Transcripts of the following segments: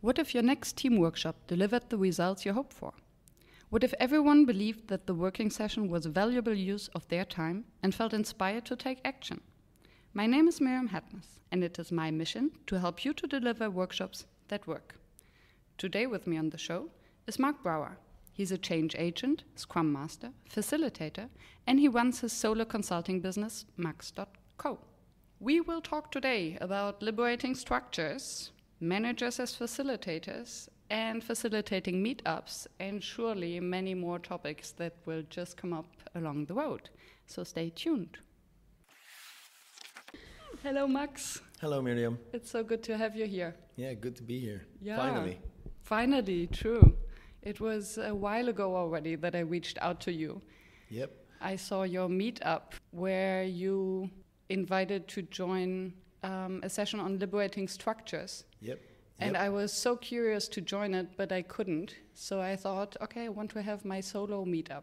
What if your next team workshop delivered the results you hoped for? What if everyone believed that the working session was a valuable use of their time and felt inspired to take action? My name is Miriam Hatness, and it is my mission to help you to deliver workshops that work. Today with me on the show is Max Brouwer. He's a change agent, scrum master, facilitator, and he runs his solo consulting business, max.co. We will talk today about liberating structures, managers as facilitators, and facilitating meetups, and surely many more topics that will just come up along the road. So stay tuned. Hello, Max. Hello, Miriam. It's so good to have you here. Yeah, good to be here. Yeah, finally, true. It was a while ago already that I reached out to you. Yep. I saw your meetup where you invited to join a session on liberating structures. Yep. And I was so curious to join it, but I couldn't. So I thought, okay, I want to have my solo meetup.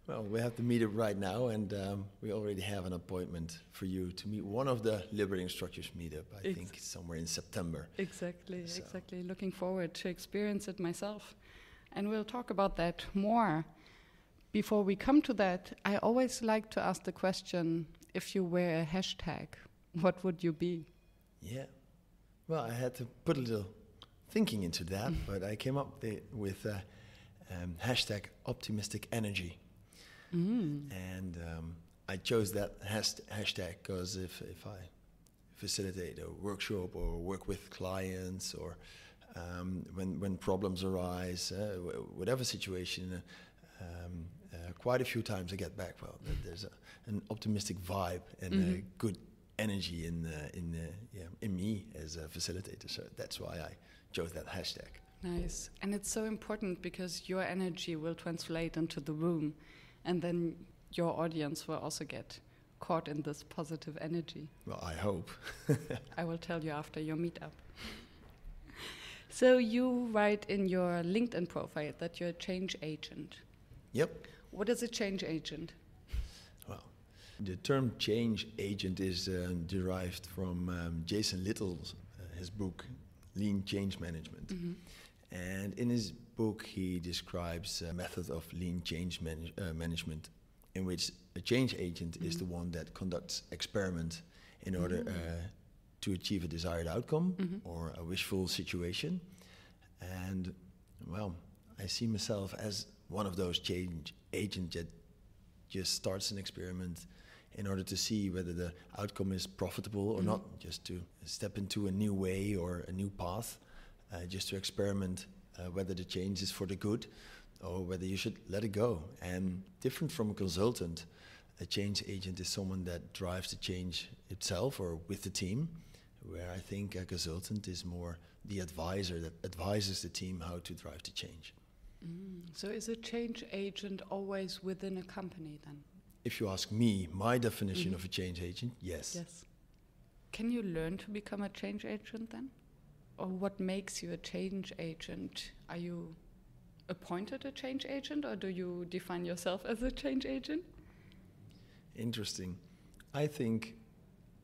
Well, we have the meetup right now, and we already have an appointment for you to meet one of the Liberating Structures meetup, I think somewhere in September. Exactly. Looking forward to experience it myself. And we'll talk about that more. Before we come to that, I always like to ask the question, if you were a hashtag, what would you be? Yeah. Well, I had to put a little thinking into that, but I came up with hashtag optimistic energy. And I chose that hashtag because if I facilitate a workshop or work with clients or when problems arise, whatever situation, quite a few times I get back, well, there's an optimistic vibe and a good energy in me as a facilitator. So that's why I chose that hashtag. Nice. And it's so important because your energy will translate into the room, and then your audience will also get caught in this positive energy. Well, I hope. I will tell you after your meetup. So you write in your LinkedIn profile that you're a change agent. Yep. What is a change agent? Well, the term change agent is derived from Jason Little's his book, Lean Change Management. And in his book, he describes a method of lean change management in which a change agent is the one that conducts experiment in order to achieve a desired outcome or a wishful situation. And, well, I see myself as one of those change agents that just starts an experiment in order to see whether the outcome is profitable or not, just to step into a new way or a new path, just to experiment whether the change is for the good or whether you should let it go. And different from a consultant, a change agent is someone that drives the change itself or with the team, where I think a consultant is more the advisor that advises the team how to drive the change. So is a change agent always within a company then? If you ask me, my definition of a change agent, yes. Yes. Can you learn to become a change agent then? Or what makes you a change agent? Are you appointed a change agent, or do you define yourself as a change agent? Interesting. I think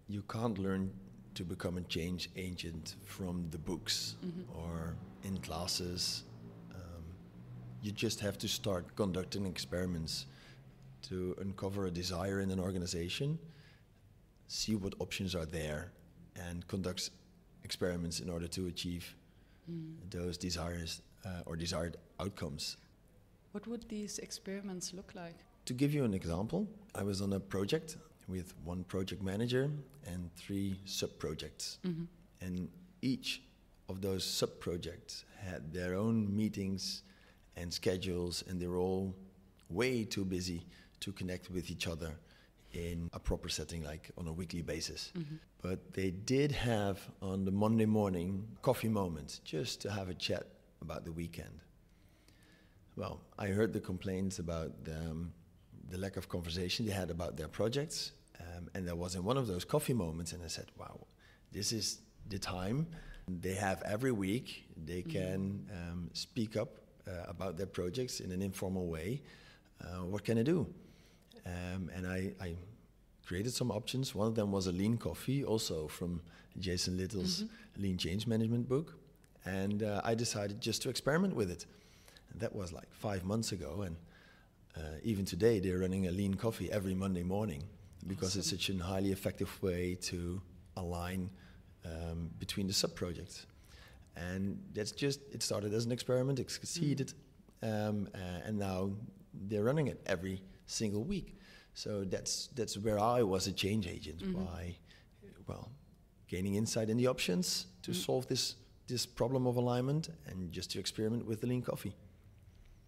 you can't learn to become a change agent from the books or in classes. You just have to start conducting experiments to uncover a desire in an organization, see what options are there, and conduct experiments in order to achieve those desires or desired outcomes. What would these experiments look like? To give you an example, I was on a project with one project manager and 3 sub-projects. And each of those sub-projects had their own meetings and schedules, and they were all way too busy to connect with each other in a proper setting, like on a weekly basis. But they did have on the Monday morning coffee moments just to have a chat about the weekend. Well, I heard the complaints about the lack of conversation they had about their projects, and that was in one of those coffee moments, and I said, wow, this is the time they have every week. They can speak up about their projects in an informal way. What can I do? And I created some options. One of them was a lean coffee, also from Jason Little's Lean Change Management book. And I decided just to experiment with it. And that was like 5 months ago. And even today, they're running a lean coffee every Monday morning because it's such a highly effective way to align between the sub-projects. And that's just, it started as an experiment, it succeeded, and now they're running it every single week. So that's where I was a change agent by, well, gaining insight in the options to solve this problem of alignment and just to experiment with the lean coffee.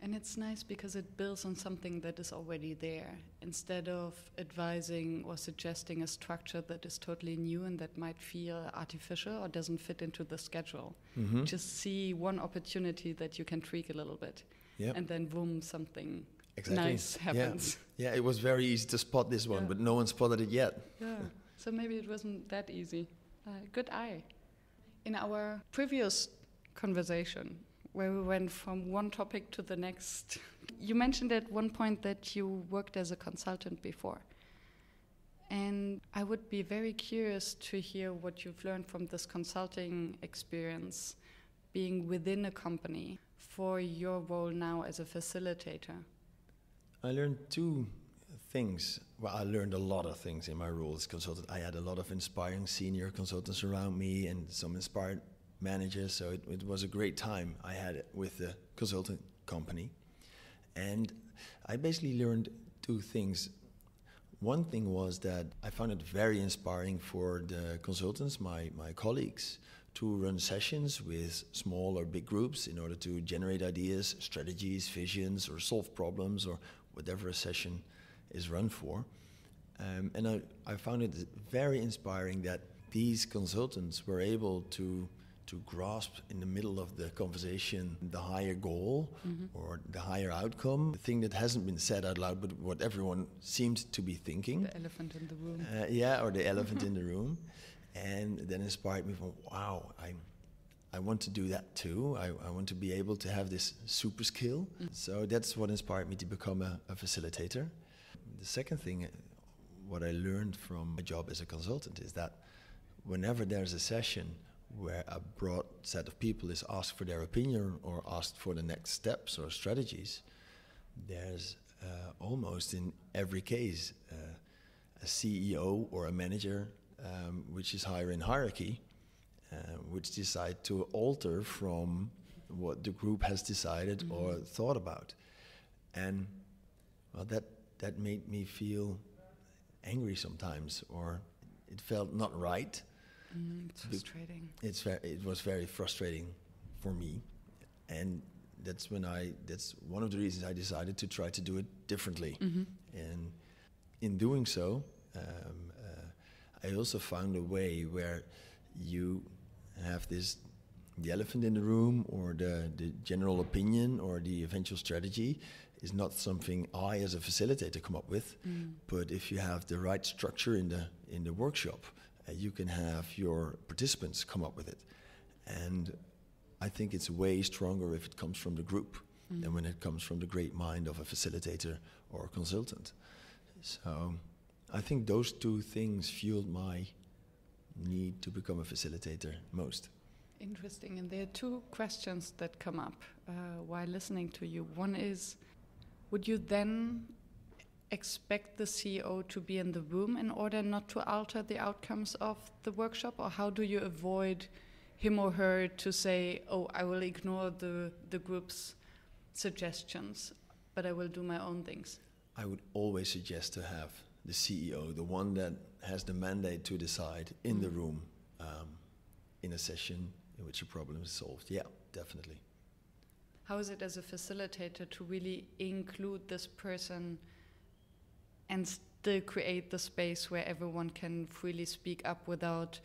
And it's nice because it builds on something that is already there. Instead of advising or suggesting a structure that is totally new and that might feel artificial or doesn't fit into the schedule. Just see one opportunity that you can tweak a little bit. Yep. And then boom, something nice happens. Yeah, it was very easy to spot this one, but no one spotted it yet. Yeah, so maybe it wasn't that easy. Good eye. In our previous conversation, where we went from one topic to the next, you mentioned at one point that you worked as a consultant before. And I would be very curious to hear what you've learned from this consulting experience, being within a company, for your role now as a facilitator. I learned two things. Well, I learned a lot of things in my role as consultant. I had a lot of inspiring senior consultants around me and some inspired managers, so it was a great time I had it with the consultant company. And I basically learned two things. One thing was that I found it very inspiring for the consultants, my colleagues, to run sessions with small or big groups in order to generate ideas, strategies, visions, or solve problems, or whatever a session is run for. And I found it very inspiring that these consultants were able to grasp in the middle of the conversation the higher goal or the higher outcome, the thing that hasn't been said out loud, but what everyone seemed to be thinking. The elephant in the room. Or the elephant in the room. And that inspired me from, wow, I want to do that too. I want to be able to have this super skill. So that's what inspired me to become a facilitator. The second thing, what I learned from my job as a consultant is that whenever there's a session where a broad set of people is asked for their opinion or asked for the next steps or strategies, there's almost in every case a CEO or a manager which is higher in hierarchy, which decide to alter from what the group has decided or thought about. And well, that made me feel angry sometimes, or it felt not right. It's frustrating. It was very frustrating for me, and that's one of the reasons I decided to try to do it differently. And in doing so, I also found a way where you have the elephant in the room, or the general opinion or the eventual strategy is not something I as a facilitator come up with, but if you have the right structure in the workshop, you can have your participants come up with it. And I think it's way stronger if it comes from the group than when it comes from the great mind of a facilitator or a consultant. So I think those two things fueled my need to become a facilitator most. Interesting. And there are two questions that come up while listening to you. One is, would you then expect the CEO to be in the room in order not to alter the outcomes of the workshop? Or how do you avoid him or her to say, oh, I will ignore the group's suggestions, but I will do my own things? I would always suggest to have the CEO, the one that has the mandate to decide, in the room in a session in which a problem is solved. Yeah, definitely. How is it as a facilitator to really include this person and still create the space where everyone can freely speak up without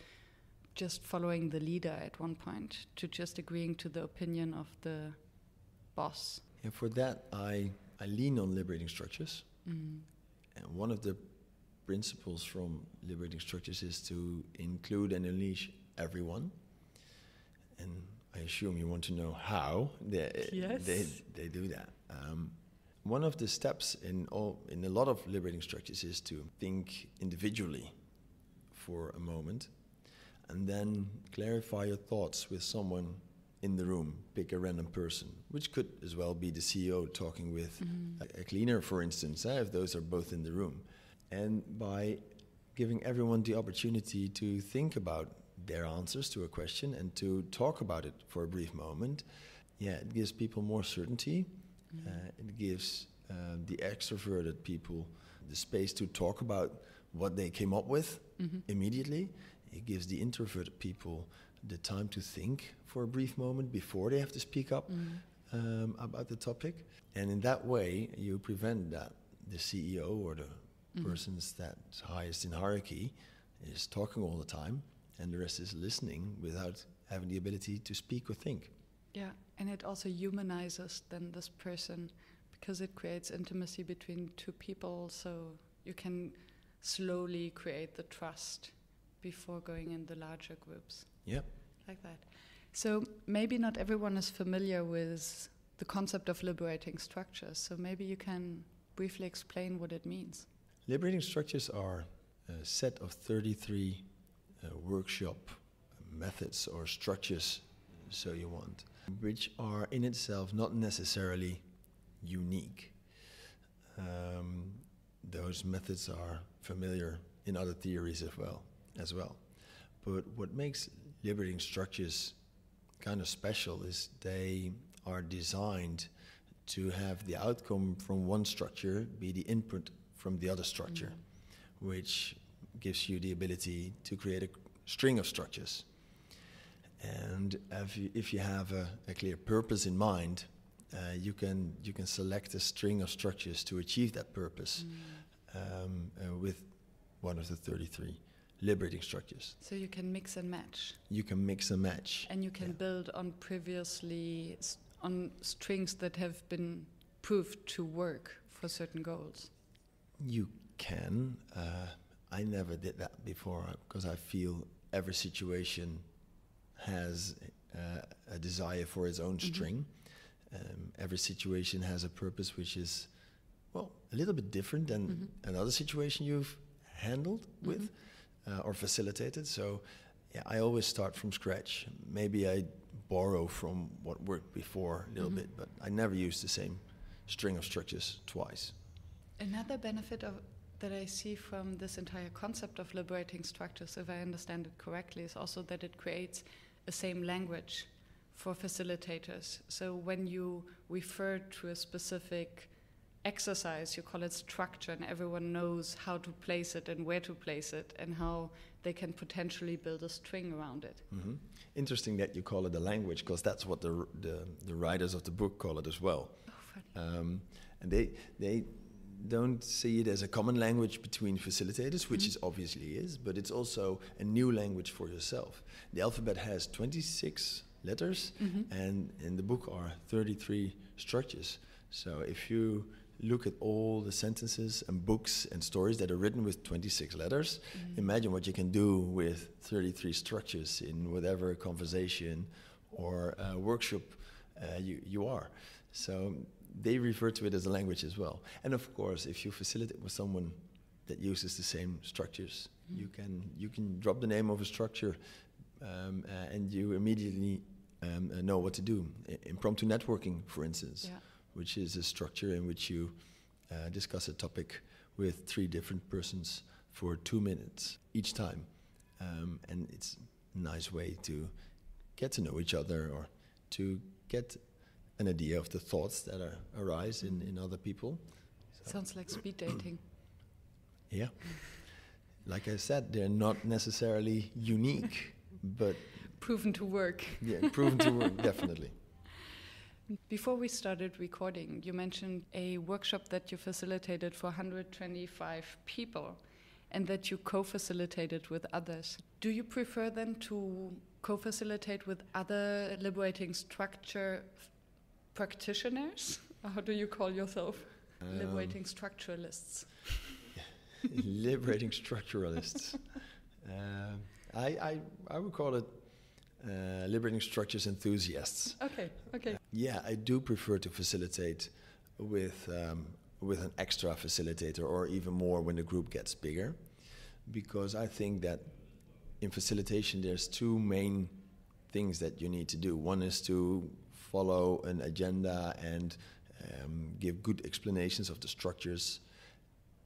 just following the leader at one point, to just agreeing to the opinion of the boss? And for that, I lean on Liberating Structures. And one of the principles from Liberating Structures is to include and unleash everyone. And I assume you want to know how they do that. one of the steps in a lot of liberating structures is to think individually for a moment and then clarify your thoughts with someone in the room. Pick a random person, which could as well be the CEO talking with a cleaner, for instance, if those are both in the room. And by giving everyone the opportunity to think about their answers to a question and to talk about it for a brief moment, it gives people more certainty. It gives the extroverted people the space to talk about what they came up with immediately. It gives the introverted people the time to think for a brief moment before they have to speak up about the topic. And in that way, you prevent that the CEO or the person's that's highest in hierarchy is talking all the time and the rest is listening without having the ability to speak or think. Yeah, and it also humanizes then this person because it creates intimacy between two people, so you can slowly create the trust before going in the larger groups. Yeah. Like that. So maybe not everyone is familiar with the concept of liberating structures, so maybe you can briefly explain what it means. Liberating structures are a set of 33 workshop methods or structures, so you want, which are in itself not necessarily unique. Those methods are familiar in other theories as well. But what makes liberating structures kind of special is they are designed to have the outcome from one structure be the input from the other structure, which gives you the ability to create a string of structures. And if you have a clear purpose in mind, you can select a string of structures to achieve that purpose with one of the 33 liberating structures. So you can mix and match. You can mix and match. And you can build on previously on strings that have been proved to work for certain goals. You can. I never did that before because I feel every situation has a desire for its own string. Every situation has a purpose which is, well, a little bit different than another situation you've handled with or facilitated. So I always start from scratch. Maybe I borrow from what worked before a little bit, but I never use the same string of structures twice. Another benefit that I see from this entire concept of liberating structures, if I understand it correctly, is also that it creates a same language for facilitators. So when you refer to a specific exercise, you call it structure, and everyone knows how to place it and where to place it and how they can potentially build a string around it. Interesting that you call it a language, because that's what the writers of the book call it as well. Oh, funny. And they don't see it as a common language between facilitators, which it obviously is, but it's also a new language for yourself. The alphabet has 26 letters, and in the book are 33 structures. So if you look at all the sentences and books and stories that are written with 26 letters, imagine what you can do with 33 structures in whatever conversation or workshop you are. So they refer to it as a language as well. And of course, if you facilitate with someone that uses the same structures, you can drop the name of a structure and you immediately know what to do. Impromptu networking, for instance, which is a structure in which you discuss a topic with 3 different persons for 2 minutes each time. And it's a nice way to get to know each other or to get an idea of the thoughts that arise in other people. So. Sounds like speed dating. Yeah. Like I said, they're not necessarily unique, but... proven to work. Yeah, proven to work, definitely. Before we started recording, you mentioned a workshop that you facilitated for 125 people and that you co-facilitated with others. Do you prefer then to co-facilitate with other liberating structure practitioners? How do you call yourself? Liberating Structuralists. Liberating Structuralists. I would call it Liberating Structures enthusiasts. Okay. Yeah, I do prefer to facilitate with an extra facilitator, or even more when the group gets bigger, because I think that in facilitation there's two main things that you need to do. One is to follow an agenda and give good explanations of the structures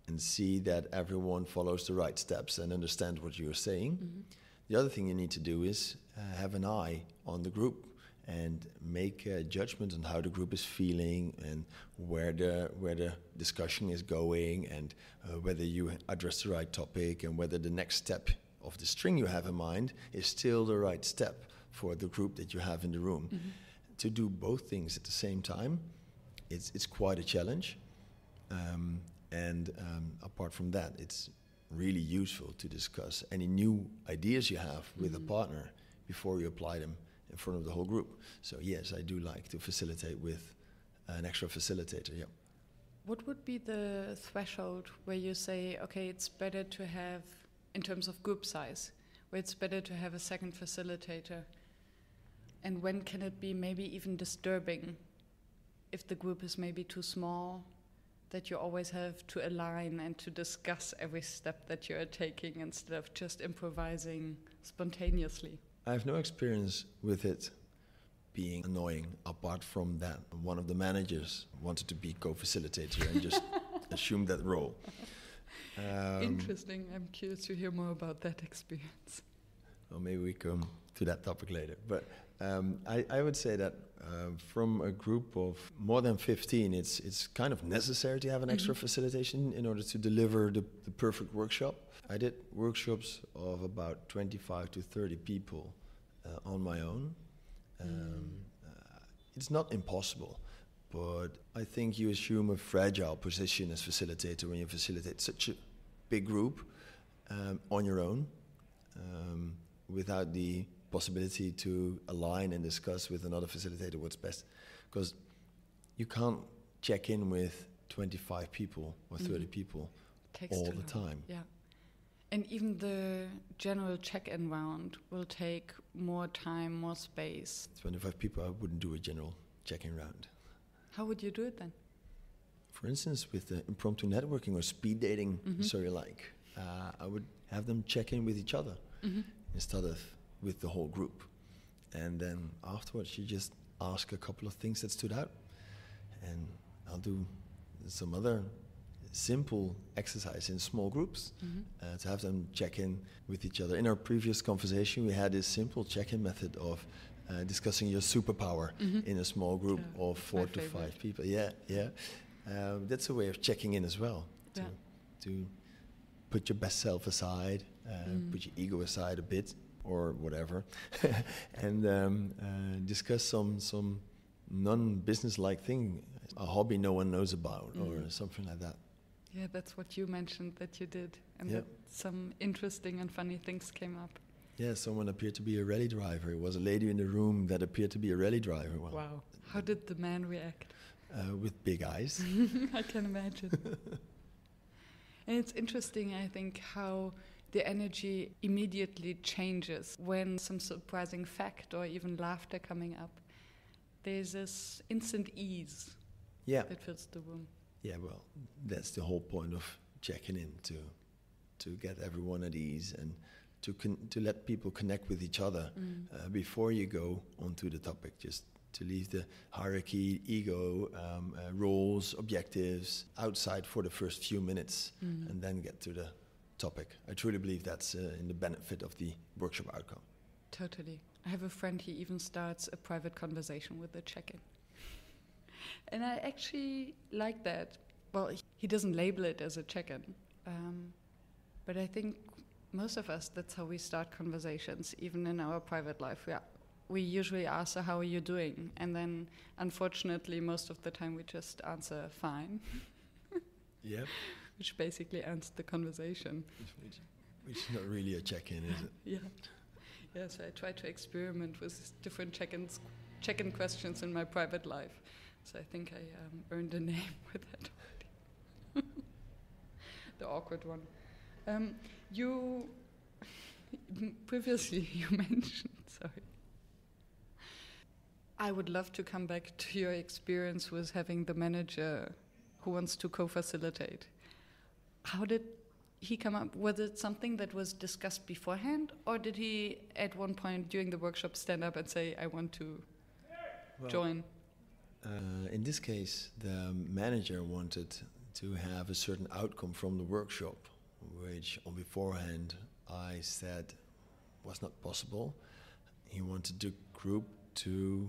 and see that everyone follows the right steps and understands what you're saying. Mm-hmm. The other thing you need to do is have an eye on the group and make a judgment on how the group is feeling and where the discussion is going, and whether you address the right topic, and whether the next step of the string you have in mind is still the right step for the group that you have in the room. Mm-hmm. To do both things at the same time, it's quite a challenge. Apart from that, it's really useful to discuss any new ideas you have with a partner before you apply them in front of the whole group. So yes, I do like to facilitate with an extra facilitator, yeah. What would be the threshold where you say, okay, it's better to have, in terms of group size, where it's better to have a second facilitator? And when can it be maybe even disturbing if the group is maybe too small, that you always have to align and to discuss every step that you are taking instead of just improvising spontaneously? I have no experience with it being annoying, apart from that one of the managers wanted to be co-facilitator and just assumed that role. Interesting. I'm curious to hear more about that experience. Well, maybe we come to that topic later. But I would say that from a group of more than 15, it's kind of necessary to have an extra facilitation in order to deliver the perfect workshop. I did workshops of about 25 to 30 people on my own. It's not impossible, but I think you assume a fragile position as facilitator when you facilitate such a big group on your own, without the possibility to align and discuss with another facilitator what's best, because you can't check in with 25 people or 30 people all the time. Yeah. And even the general check-in round will take more time, more space. 25 people, I wouldn't do a general check-in round. How would you do it then? For instance, with the impromptu networking or speed dating, I would have them check in with each other instead of with the whole group. And then afterwards, you just ask a couple of things that stood out. And I'll do some other simple exercise in small groups to have them check in with each other. In our previous conversation, we had this simple check-in method of discussing your superpower in a small group of 4 to 5 people. Yeah. That's a way of checking in as well. To put your best self aside, put your ego aside a bit, or whatever, and discuss some non-business-like thing, a hobby no one knows about, or something like that. Yeah, that's what you mentioned that you did, and that some interesting and funny things came up. Yeah, someone appeared to be a rally driver. It was a lady in the room that appeared to be a rally driver. Well, wow. How did the man react? With big eyes. I can imagine. And it's interesting, I think, how the energy immediately changes when some surprising fact or even laughter coming up. There's this instant ease that fills the room. Yeah, well, that's the whole point of checking in, to get everyone at ease and to let people connect with each other before you go onto the topic, just to leave the hierarchy, ego, roles, objectives outside for the first few minutes and then get to the topic. I truly believe that's in the benefit of the workshop outcome. Totally. I have a friend, he even starts a private conversation with a check-in. And I actually like that. Well, he doesn't label it as a check-in, but I think most of us, that's how we start conversations, even in our private life. We usually ask, so how are you doing? And then, unfortunately, most of the time we just answer, fine. Yeah. Which basically ends the conversation. Which is not really a check-in, is it? Yeah, so I try to experiment with different check-in questions in my private life. So I think I earned a name with that already. The awkward one. Previously you mentioned, I would love to come back to your experience with having the manager who wants to co-facilitate. How did he come up? Was it something that was discussed beforehand, or did he at one point during the workshop stand up and say, I want to join? In this case, the manager wanted to have a certain outcome from the workshop, which on beforehand I said was not possible. He wanted the group to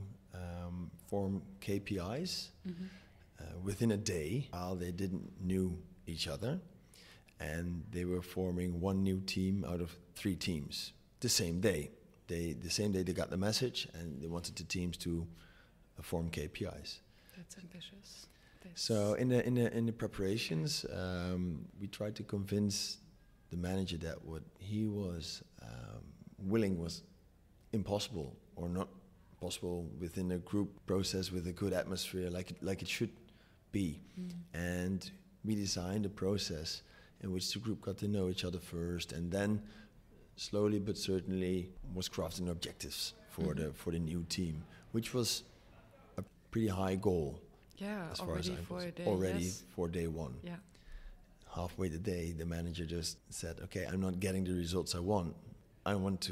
form KPIs within a day while they didn't knew each other, and they were forming one new team out of 3 teams the same day. The same day they got the message, and they wanted the teams to form KPIs. That's ambitious. So in the preparations, we tried to convince the manager that what he was willing was impossible or not possible within a group process with a good atmosphere like it should be. And we designed a process in which the group got to know each other first, and then slowly but certainly was crafting objectives for the new team, which was a pretty high goal. Yeah, as far as I was already for day one. Yeah. Halfway the day, the manager just said, "Okay, I'm not getting the results I want. I want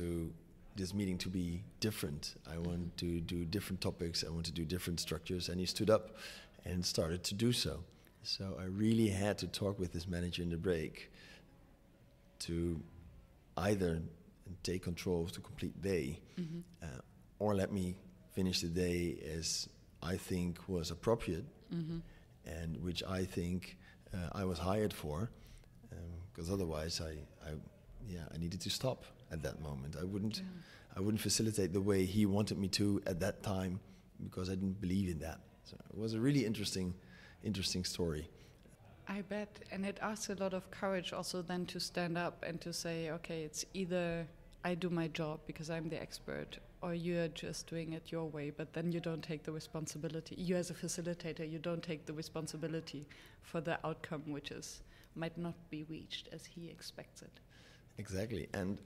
this meeting to be different. I want to do different topics. I want to do different structures." And he stood up and started to do so. So I really had to talk with this manager in the break to either take control of the complete day or let me finish the day as I think was appropriate and which I think I was hired for, because otherwise I needed to stop at that moment. I wouldn't facilitate the way he wanted me to at that time because I didn't believe in that. So it was a really interesting story. I bet, and it asks a lot of courage also then to stand up and to say, okay, it's either I do my job because I'm the expert, or you're just doing it your way, but then you don't take the responsibility. You as a facilitator, you don't take the responsibility for the outcome, which might not be reached as he expects it. Exactly, and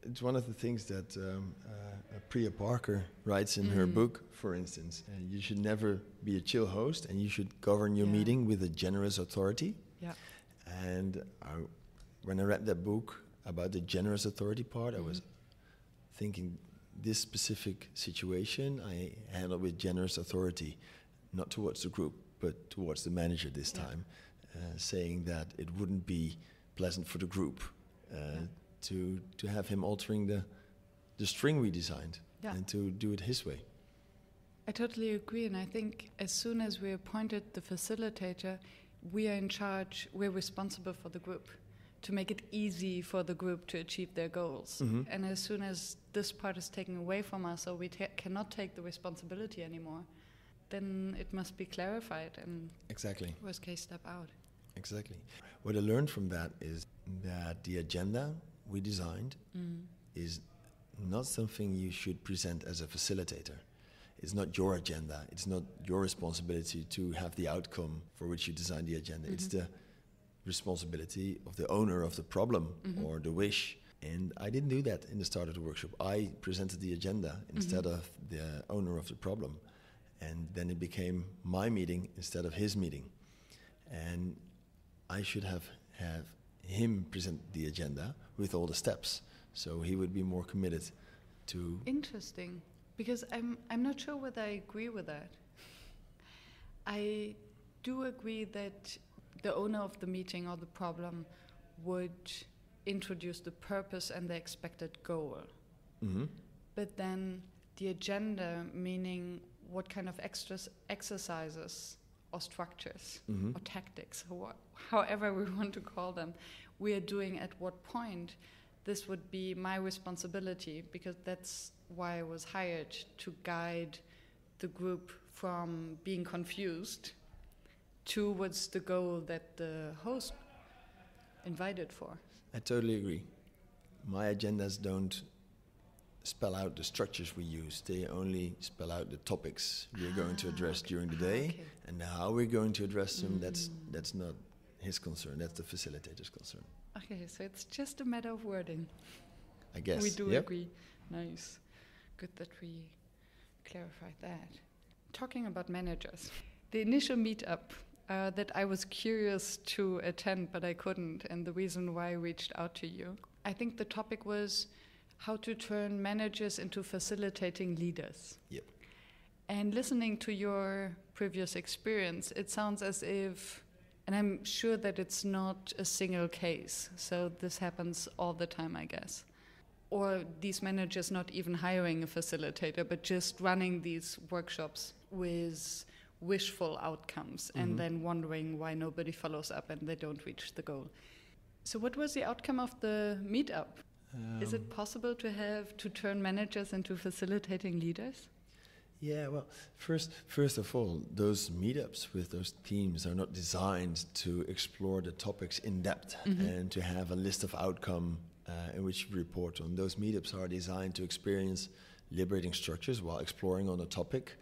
it's one of the things that Priya Parker writes in her book, for instance. You should never be a chill host, and you should govern your meeting with a generous authority. Yeah. And when I read that book about the generous authority part, I was thinking this specific situation I handle with generous authority, not towards the group, but towards the manager this time, saying that it wouldn't be pleasant for the group to have him altering the string we designed and to do it his way. I totally agree, and I think as soon as we appointed the facilitator, we are in charge, we're responsible for the group, to make it easy for the group to achieve their goals. And as soon as this part is taken away from us, or we cannot take the responsibility anymore, then it must be clarified and exactly. Worst case, step out. Exactly. What I learned from that is that the agenda we designed is not something you should present as a facilitator. It's not your agenda. It's not your responsibility to have the outcome for which you designed the agenda. It's the responsibility of the owner of the problem or the wish. And I didn't do that in the start of the workshop. I presented the agenda instead of the owner of the problem. And then it became my meeting instead of his meeting. And I should have him present the agenda with all the steps, so he would be more committed to... Interesting, because I'm not sure whether I agree with that. I do agree that the owner of the meeting or the problem would introduce the purpose and the expected goal. But then the agenda, meaning what kind of exercises or structures or tactics, or however we want to call them, we are doing at what point, this would be my responsibility, because that's why I was hired, to guide the group from being confused towards the goal that the host invited for. I totally agree. My agendas don't spell out the structures we use. They only spell out the topics we're going to address during the day, and how we're going to address them, that's not his concern, that's the facilitator's concern. Okay, so it's just a matter of wording. I guess. We do agree. Nice. Good that we clarify that. Talking about managers, the initial meetup that I was curious to attend, but I couldn't, and the reason why I reached out to you, I think the topic was how to turn managers into facilitating leaders. Yep. And listening to your previous experience, it sounds as if, and I'm sure that it's not a single case, so this happens all the time, I guess. Or these managers not even hiring a facilitator, but just running these workshops with wishful outcomes and then wondering why nobody follows up and they don't reach the goal. So what was the outcome of the meetup? Is it possible to turn managers into facilitating leaders? Yeah, well, first of all, those meetups with those teams are not designed to explore the topics in depth and to have a list of outcome in which you report on. Those meetups are designed to experience liberating structures while exploring on a topic.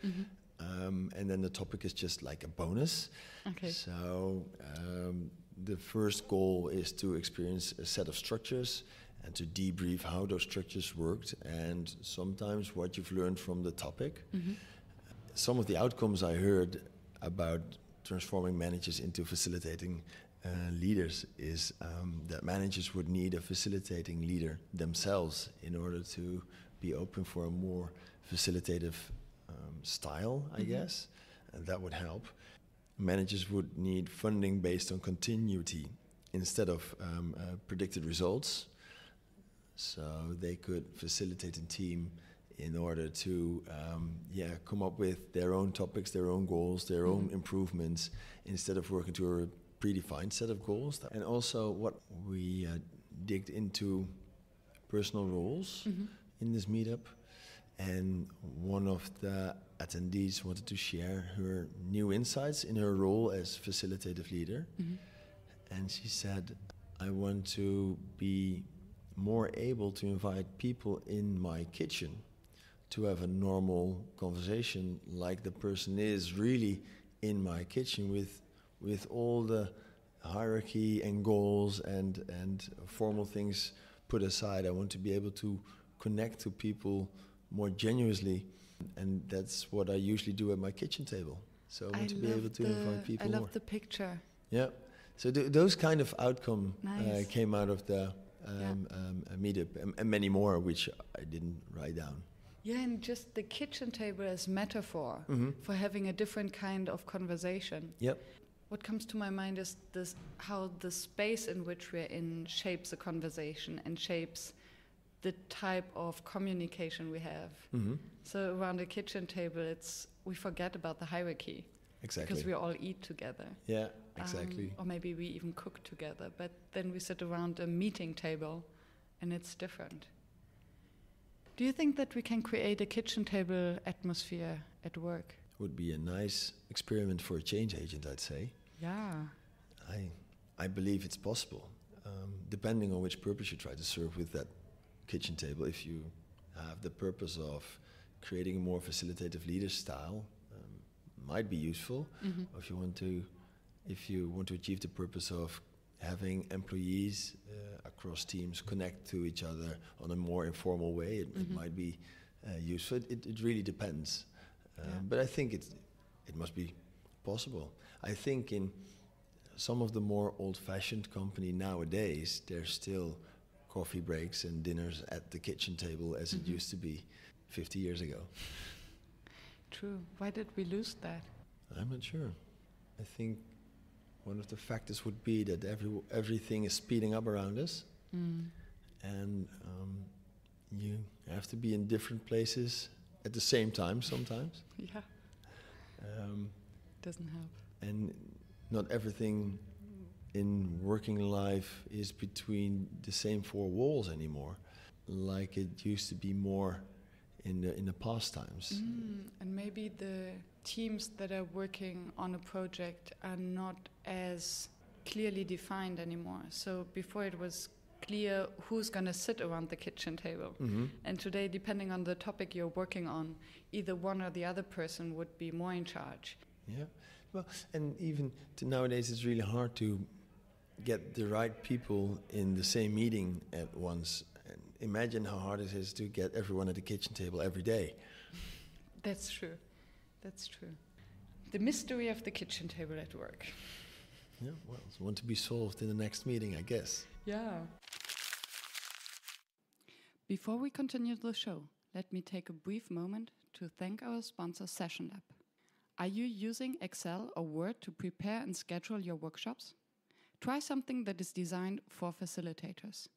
And then the topic is just like a bonus. Okay. So the first goal is to experience a set of structures and to debrief how those structures worked and sometimes what you've learned from the topic. Some of the outcomes I heard about transforming managers into facilitating leaders is that managers would need a facilitating leader themselves in order to be open for a more facilitative style, I guess, and that would help. Managers would need funding based on continuity instead of predicted results. So they could facilitate a team in order to come up with their own topics, their own goals, their own improvements, instead of working to a predefined set of goals. And also what we digged into personal roles in this meetup. And one of the attendees wanted to share her new insights in her role as facilitative leader. And she said, I want to be more able to invite people in my kitchen to have a normal conversation like the person is really in my kitchen with all the hierarchy and goals and formal things put aside. I want to be able to connect to people more genuinely, and that's what I usually do at my kitchen table. So I want to be able to invite people more. I love the picture. Yeah. So those kind of outcome Nice. came out of the meetup, and many more, which I didn't write down. Yeah, and just the kitchen table as metaphor for having a different kind of conversation. Yep. What comes to my mind is how the space in which we're in shapes a conversation and shapes the type of communication we have. So around the kitchen table, we forget about the hierarchy. Exactly. Because we all eat together. Yeah, exactly. Or maybe we even cook together. But then we sit around a meeting table and it's different. Do you think that we can create a kitchen table atmosphere at work? Would be a nice experiment for a change agent, I'd say. Yeah. I believe it's possible, depending on which purpose you try to serve with that kitchen table. If you have the purpose of creating a more facilitative leader style, might be useful. Or if you want to achieve the purpose of having employees across teams connect to each other on a more informal way, it might be useful. It really depends. But I think it must be possible. I think in some of the more old-fashioned company nowadays, there's still coffee breaks and dinners at the kitchen table as it used to be 50 years ago. True. Why did we lose that? I'm not sure. I think one of the factors would be that everything is speeding up around us, and you have to be in different places at the same time sometimes. Yeah. Doesn't help. And not everything in working life is between the same four walls anymore, like it used to be more in the past times. And maybe the teams that are working on a project are not as clearly defined anymore. So before it was clear who's going to sit around the kitchen table. And today, depending on the topic you're working on, either one or the other person would be more in charge. Yeah. Well, and even nowadays it's really hard to get the right people in the same meeting at once. And imagine how hard it is to get everyone at the kitchen table every day. That's true. That's true. The mystery of the kitchen table at work. Yeah, well, it's one to be solved in the next meeting, I guess. Yeah. Before we continue the show, let me take a brief moment to thank our sponsor, Session Lab. Are you using Excel or Word to prepare and schedule your workshops? Try something that is designed for facilitators.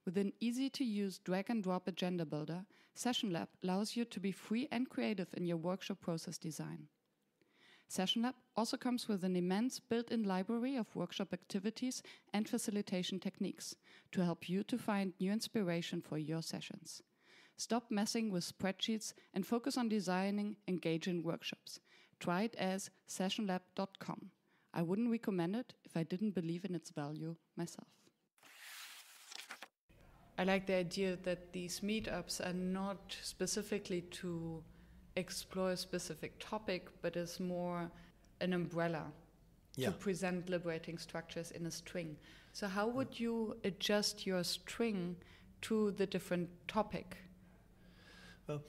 With an easy-to-use drag-and-drop agenda builder, Session Lab allows you to be free and creative in your workshop process design. Session Lab also comes with an immense built-in library of workshop activities and facilitation techniques to help you to find new inspiration for your sessions. Stop messing with spreadsheets and focus on designing engaging workshops. Try it as sessionlab.com. I wouldn't recommend it if I didn't believe in its value myself. I like the idea that these meetups are not specifically to explore a specific topic, but is more an umbrella to present liberating structures in a string. So how would you adjust your string to the different topic? Well,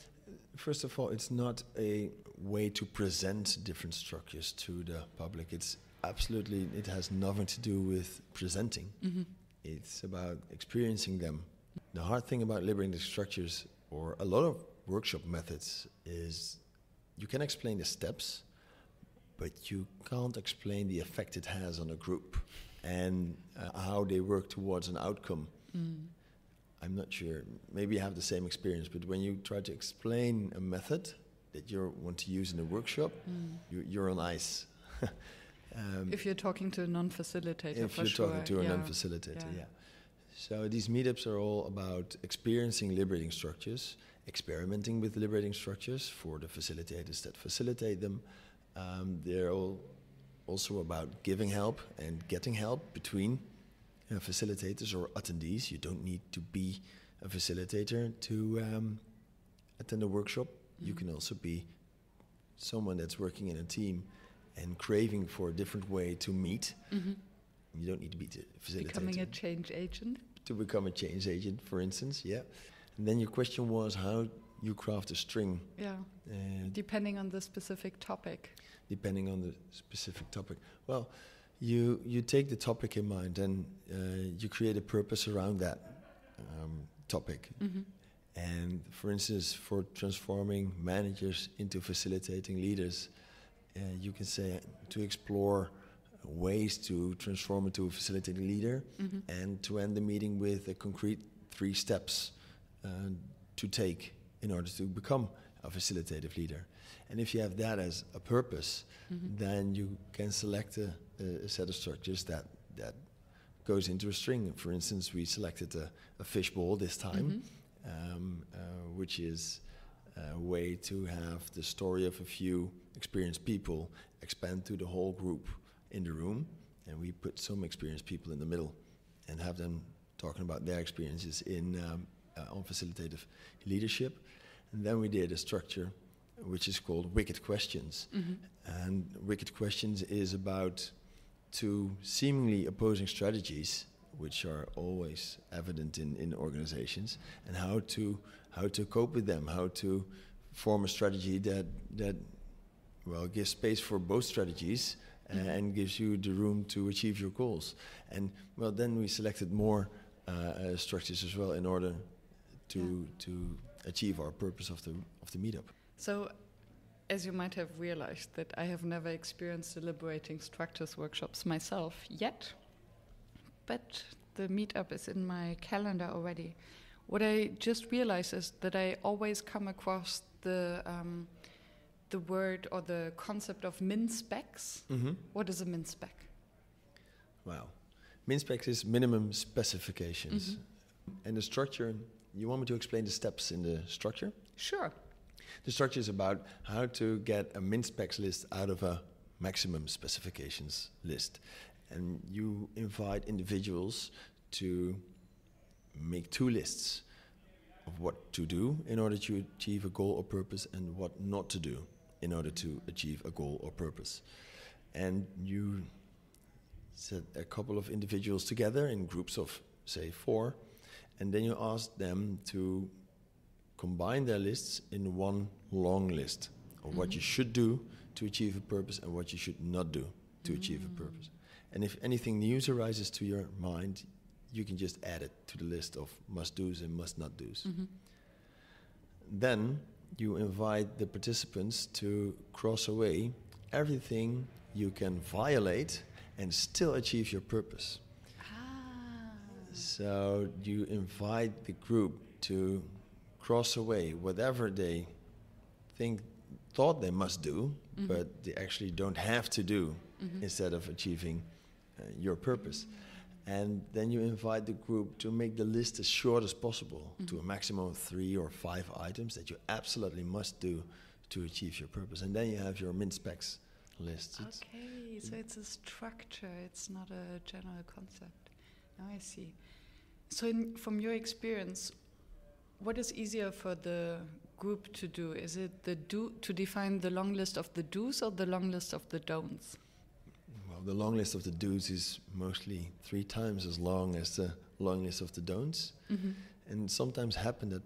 first of all, it's not a way to present different structures to the public. It has nothing to do with presenting. Mm-hmm. It's about experiencing them. The hard thing about liberating structures, or a lot of workshop methods, is you can explain the steps, but you can't explain the effect it has on a group and how they work towards an outcome. Mm. I'm not sure. Maybe you have the same experience, but when you try to explain a method that you want to use in a workshop, you're on ice. If you're talking to a non-facilitator, if you're talking to a non-facilitator, yeah. So these meetups are all about experiencing liberating structures, experimenting with liberating structures for the facilitators that facilitate them. They're all also about giving help and getting help between facilitators or attendees. You don't need to be a facilitator to attend a workshop. Mm-hmm. You can also be someone that's working in a team and craving for a different way to meet. Mm-hmm. You don't need to be a facilitator. Becoming a change agent? To become a change agent, for instance, yeah. And then your question was how you craft a string. Yeah, depending on the specific topic. Depending on the specific topic. Well, you take the topic in mind and you create a purpose around that topic. Mm-hmm. And for instance, for transforming managers into facilitating leaders, you can say to explore ways to transform into a facilitating leader, mm-hmm. and to end the meeting with a concrete 3 steps to take in order to become a facilitative leader. And if you have that as a purpose, mm-hmm. then you can select a set of structures that goes into a string. For instance, we selected a fishbowl this time, mm-hmm. Which is a way to have the story of a few experienced people expand to the whole group in the room, and we put some experienced people in the middle and have them talking about their experiences in on facilitative leadership. And then we did a structure which is called Wicked Questions. Mm-hmm. And Wicked Questions is about 2 seemingly opposing strategies, which are always evident in organizations, and how to cope with them, how to form a strategy that gives space for both strategies, mm-hmm. and gives you the room to achieve your goals. And then we selected more structures as well in order to achieve our purpose of the meetup. So, as you might have realized, that I have never experienced the Liberating Structures workshops myself yet, but the meetup is in my calendar already. What I just realized is that I always come across the word or the concept of min-specs. Mm-hmm. What is a min-spec? Wow. Min-specs is minimum specifications. Mm-hmm. And the structure, you want me to explain the steps in the structure? Sure. The structure is about how to get a min-specs list out of a maximum specifications list. And you invite individuals to make 2 lists of what to do in order to achieve a goal or purpose, and what not to do in order to achieve a goal or purpose. And you set a couple of individuals together in groups of, say, 4, and then you ask them to combine their lists in one long list. or what you should do to achieve a purpose and what you should not do to achieve a purpose. And if anything new arises to your mind, you can just add it to the list of must-dos and must-not-dos. Then you invite the participants to cross away everything you can violate and still achieve your purpose. So you invite the group to cross away whatever they thought they must do, but they actually don't have to do instead of achieving your purpose. And then you invite the group to make the list as short as possible to a maximum of 3 or 5 items that you absolutely must do to achieve your purpose. And then you have your min-specs list. Okay, so it's a structure, it's not a general concept. Now I see. So from your experience, what is easier for the group to do? Is it to define the long list of the do's or the long list of the don'ts? Well, the long list of the do's is mostly 3 times as long as the long list of the don'ts. And sometimes happen that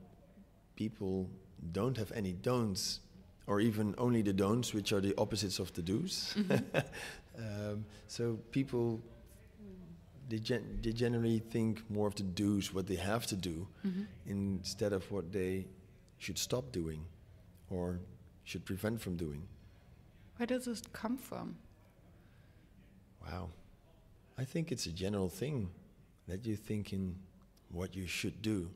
people don't have any don'ts, or even only the don'ts, which are the opposites of the do's. So people, they generally think more of the do's, what they have to do, instead of what they should stop doing or should prevent from doing. Where does this come from? Wow. I think it's a general thing that you think in what you should do.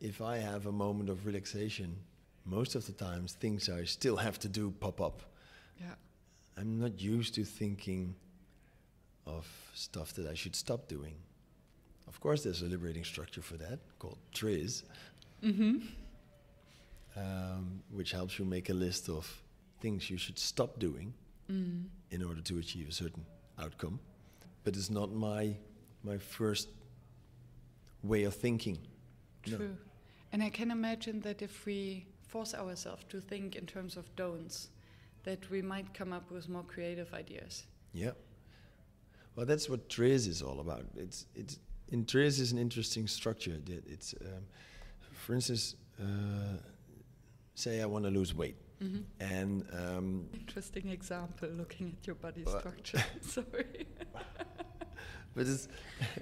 If I have a moment of relaxation, most of the times things I still have to do pop up. Yeah. I'm not used to thinking of stuff that I should stop doing. Of course, there's a liberating structure for that called TRIZ, which helps you make a list of things you should stop doing in order to achieve a certain outcome. But it's not my first way of thinking. True. No. And I can imagine that if we force ourselves to think in terms of don'ts, that we might come up with more creative ideas. Yeah. Well, that's what TRIZ is all about. TRIZ is an interesting structure. It's, for instance, say I want to lose weight. And interesting example, looking at your body structure. Sorry. But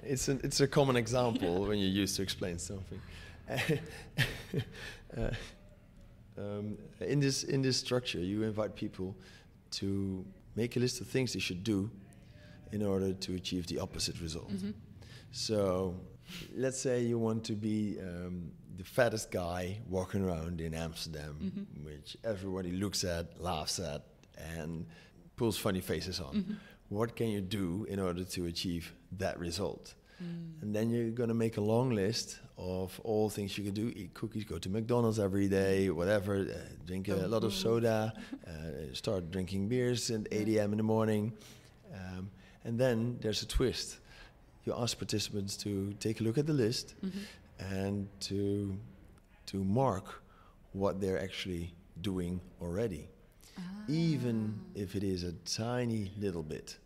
it's a common example when you use to explain something. In this structure, you invite people to make a list of things they should do in order to achieve the opposite result. So, let's say you want to be the fattest guy walking around in Amsterdam, which everybody looks at, laughs at, and pulls funny faces on. What can you do in order to achieve that result? And then you're going to make a long list of all things you can do. Eat cookies, go to McDonald's every day, whatever, drink a lot of soda, start drinking beers at 8 a.m. in the morning. And then there's a twist. You ask participants to take a look at the list and to mark what they're actually doing already, even if it is a tiny little bit.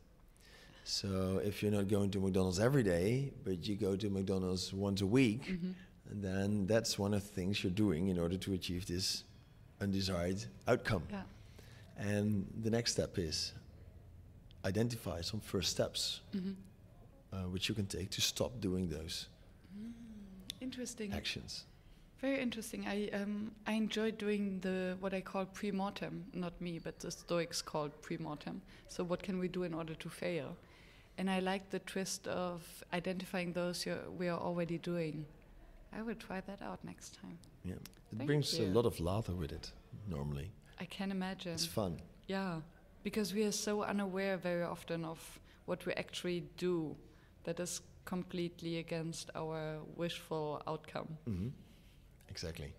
So if you're not going to McDonald's every day, but you go to McDonald's once a week, then that's one of the things you're doing in order to achieve this undesired outcome. Yeah. And the next step is identify some first steps which you can take to stop doing those interesting actions. Very interesting. I enjoyed doing what I call premortem, not me, but the Stoics called premortem. So what can we do in order to fail? And I like the twist of identifying those we are already doing. I will try that out next time. Yeah, it brings a lot of laughter with it, normally. I can imagine. It's fun. Yeah, because we are so unaware very often of what we actually do that is completely against our wishful outcome. Exactly.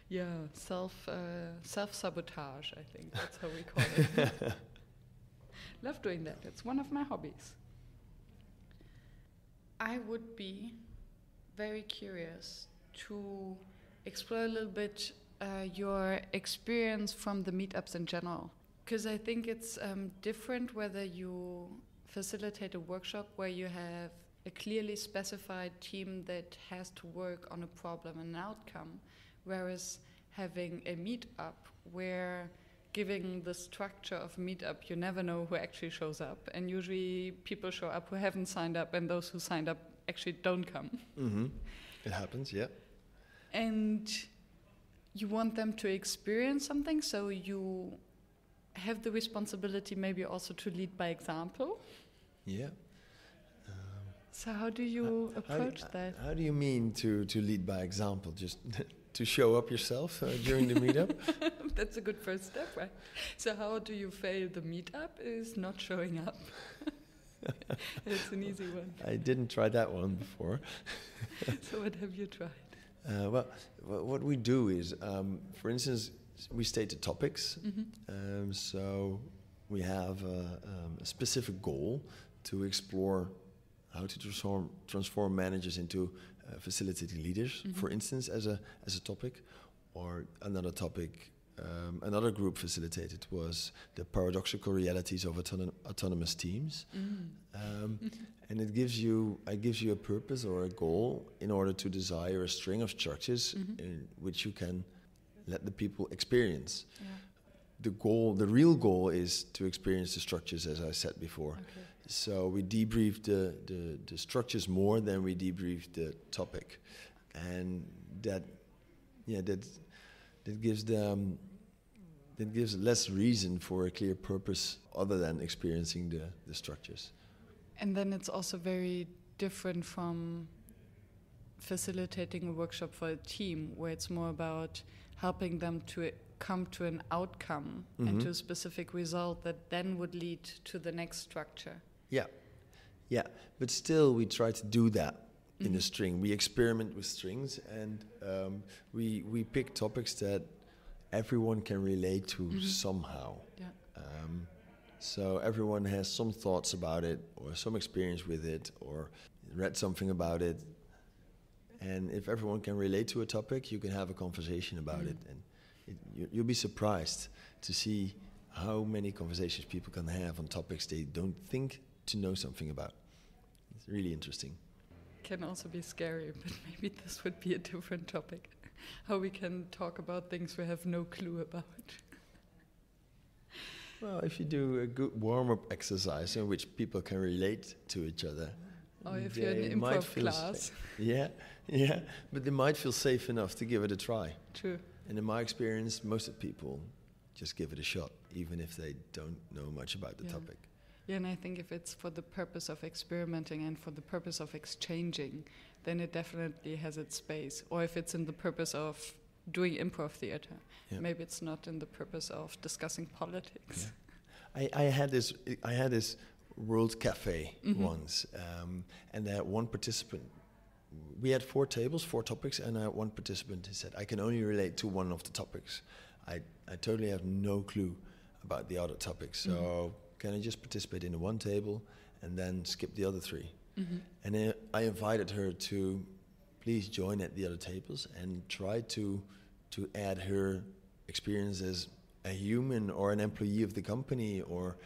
Yeah, self-sabotage, I think that's how we call it. Love doing that. It's one of my hobbies. I would be very curious to explore a little bit your experience from the meetups in general. Because I think it's different whether you facilitate a workshop where you have a clearly specified team that has to work on a problem and an outcome, whereas having a meetup where, giving the structure of meetup, you never know who actually shows up, and usually people show up who haven't signed up, and those who signed up actually don't come. Mm-hmm. It happens, yeah. And you want them to experience something, so you have the responsibility maybe also to lead by example. Yeah. So how do you approach that? How do you mean to lead by example? Just to show up yourself during the meetup? That's a good first step, right? So how do you fail the meetup is not showing up. It's an easy one. I didn't try that one before. So what have you tried? Well, what we do is, for instance, we state the topics. Mm-hmm. So we have a specific goal to explore how to transform managers into facilitating leaders, mm-hmm. for instance, as a topic. Or another topic, another group facilitated was the paradoxical realities of autonomous teams. Mm. And it gives you a purpose or a goal in order to desire a string of structures mm-hmm. in which you can let the people experience. Yeah. The real goal is to experience the structures, as I said before. Okay. So we debrief the structures more than we debrief the topic, and that gives less reason for a clear purpose other than experiencing the structures. And then it's also very different from facilitating a workshop for a team, where it's more about helping them to come to an outcome Mm-hmm. and to a specific result that then would lead to the next structure. Yeah, but still we try to do that in Mm-hmm. a string. We experiment with strings, and we pick topics that everyone can relate to Mm-hmm. somehow. Yeah. So everyone has some thoughts about it, or some experience with it, or read something about it. And if everyone can relate to a topic, you can have a conversation about Mm-hmm. it. And you'll be surprised to see how many conversations people can have on topics they don't think to know something about. It's really interesting. Can also be scary, but maybe this would be a different topic. How we can talk about things we have no clue about. Well, if you do a good warm-up exercise in which people can relate to each other. Or if you're in an might improv feel class. Yeah, but they might feel safe enough to give it a try. True. And in my experience, most of the people just give it a shot, even if they don't know much about the topic. Yeah, and I think if it's for the purpose of experimenting and for the purpose of exchanging, then it definitely has its space. Or if it's in the purpose of doing improv theater, maybe it's not in the purpose of discussing politics. Yeah. I had this World Cafe Mm-hmm. once, and I had one participant. We had 4 tables, 4 topics, and I had one participant who said, I can only relate to one of the topics. I totally have no clue about the other topics, so Mm-hmm. can I just participate in the one table and then skip the other 3? Mm-hmm. And then I invited her to please join at the other tables and try to add her experience as a human or an employee of the company, or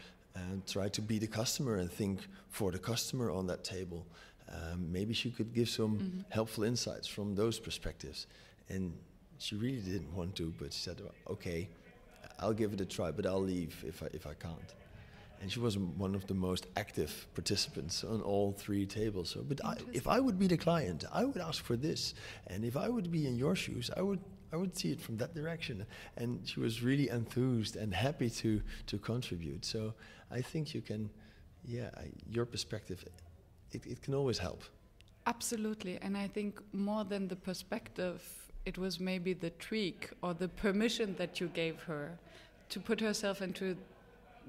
try to be the customer and think for the customer on that table. Maybe she could give some Mm-hmm. helpful insights from those perspectives. And she really didn't want to, but she said, okay, I'll give it a try, but I'll leave if I can't. And she was one of the most active participants on all 3 tables. So, but if I would be the client, I would ask for this. And if I would be in your shoes, I would see it from that direction. And she was really enthused and happy to contribute. So I think you can, your perspective, it can always help. Absolutely, and I think more than the perspective, it was maybe the tweak or the permission that you gave her to put herself into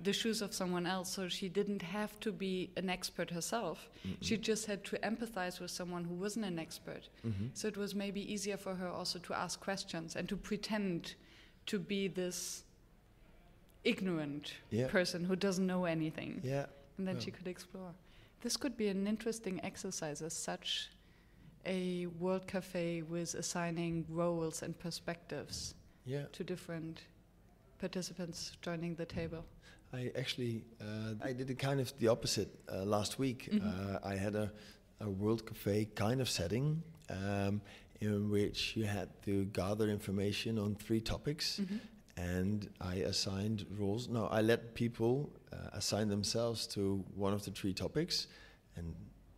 the shoes of someone else, so she didn't have to be an expert herself. Mm-mm. She just had to empathize with someone who wasn't an expert. Mm-hmm. So it was maybe easier for her also to ask questions and to pretend to be this ignorant person who doesn't know anything. Yeah. And then she could explore. This could be an interesting exercise as such, a World Cafe with assigning roles and perspectives to different participants joining the table. I actually, I did kind of the opposite last week. Mm-hmm. I had a World Cafe kind of setting in which you had to gather information on 3 topics, and I assigned roles. No, I let people assign themselves to one of the 3 topics, and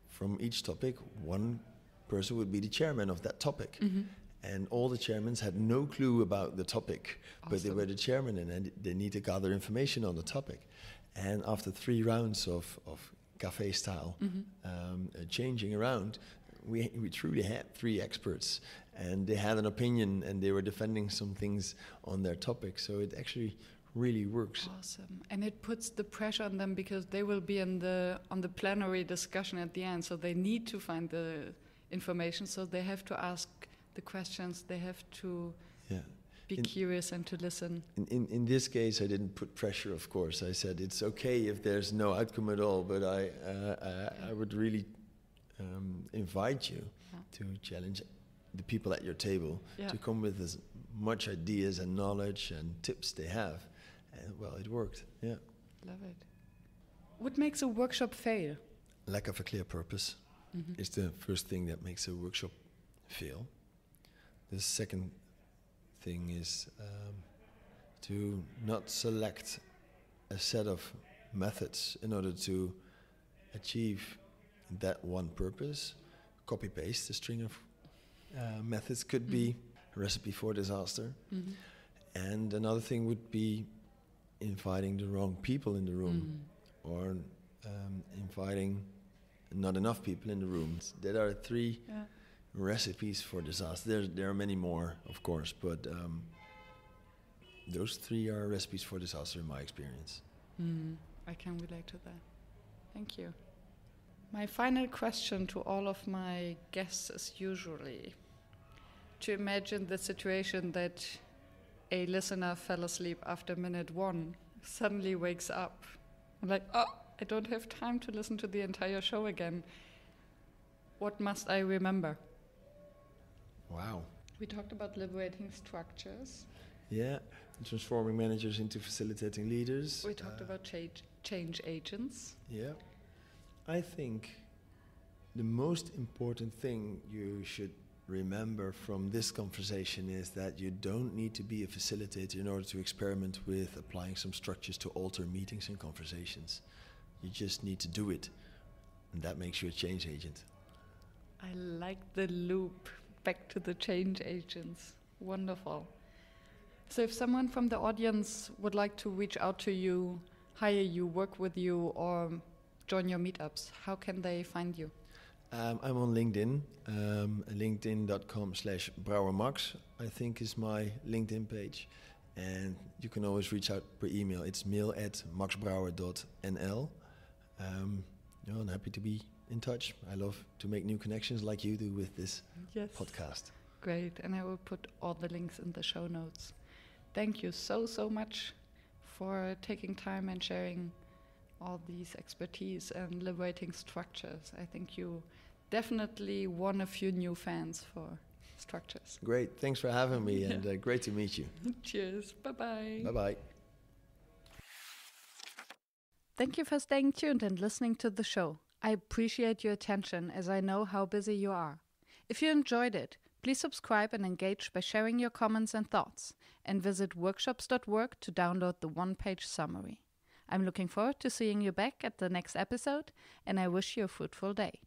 from each topic, one person would be the chairman of that topic. And all the chairmen had no clue about the topic, but they were the chairman, and they need to gather information on the topic. And after 3 rounds of cafe style changing around, we truly had 3 experts, and they had an opinion, and they were defending some things on their topic. So it actually really works. Awesome. And it puts the pressure on them because they will be on the plenary discussion at the end, so they need to find the information, so they have to ask the questions, they have to be curious and to listen. In this case, I didn't put pressure, of course. I said it's okay if there's no outcome at all, but I would really invite you to challenge the people at your table to come with as much ideas and knowledge and tips they have. And well, it worked. Yeah. Love it. What makes a workshop fail? Lack of a clear purpose is the first thing that makes a workshop fail. The second thing is to not select a set of methods in order to achieve that one purpose. Copy-paste a string of methods could be a recipe for disaster. And another thing would be inviting the wrong people in the room, or inviting not enough people in the room. There are 3 recipes for disaster. There are many more, of course, but those 3 are recipes for disaster in my experience. I can relate to that. Thank you. My final question to all of my guests is usually to imagine the situation that a listener fell asleep after minute 1, suddenly wakes up, and like, oh, I don't have time to listen to the entire show again. What must I remember? Wow. We talked about liberating structures. Yeah, transforming managers into facilitating leaders. We talked about change agents. Yeah. I think the most important thing you should remember from this conversation is that you don't need to be a facilitator in order to experiment with applying some structures to alter meetings and conversations. You just need to do it, and that makes you a change agent. I like the loop back to the change agents. Wonderful. So if someone from the audience would like to reach out to you, hire you, work with you, or join your meetups, how can they find you? I'm on LinkedIn. LinkedIn.com/BrouwerMax, I think, is my LinkedIn page. And you can always reach out per email. It's mail@maxbrouwer.nl. I'm happy to be in touch. I love to make new connections like you do with this podcast. Great. And I will put all the links in the show notes. Thank you so much for taking time and sharing all these expertise and liberating structures. I think you definitely won a few new fans for structures. Great. Thanks for having me, and great to meet you. Cheers. Bye-bye. Bye-bye. Thank you for staying tuned and listening to the show. I appreciate your attention, as I know how busy you are. If you enjoyed it, please subscribe and engage by sharing your comments and thoughts, and visit workshops.work to download the one-page summary. I'm looking forward to seeing you back at the next episode, and I wish you a fruitful day.